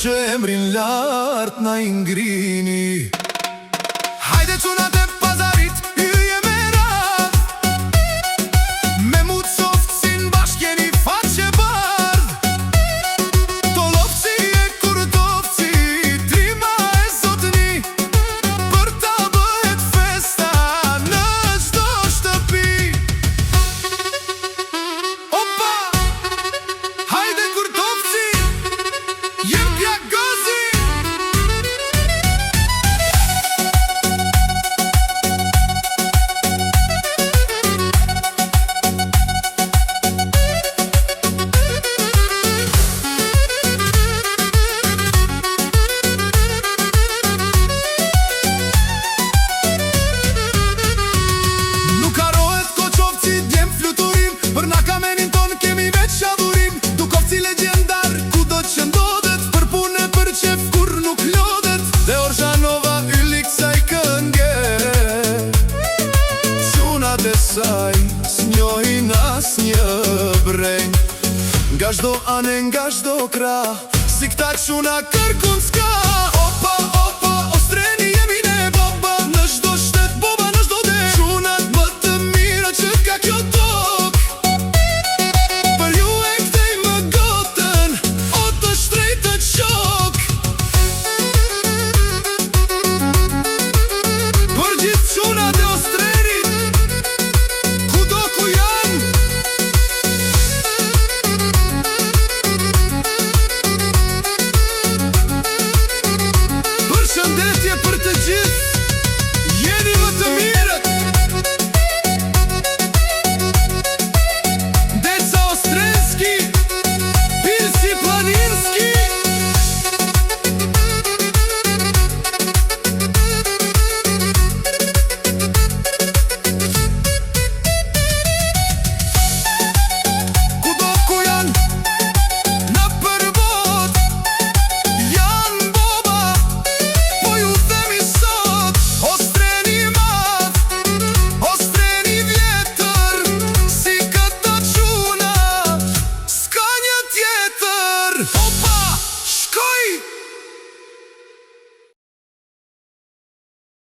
që emrin lart na i ngrini. Hajde çunat e pazarit, hyje me radh, me mut softësin bashk jeni faqe bardh. Tolovci e Kurdovci, trima e zotni, për ta bëhet festa në çdo shtëpi. Opa, hajde Kurdovci, jepja gozi. Nuk harohet Koçovci, djem fluturim, për na kamenin ton kemi veç adhurim. Dukovci legjendar, kudo që ndodhet, për punë për qef kur nuk lodhet. Dhe Orzhanova ylik saj kënge, çunat e saj s'njohin as një brenj. Nga çdo anë, nga çdo krah, si këta çuna kërkun s'ka. Opa, opa, o streni jemi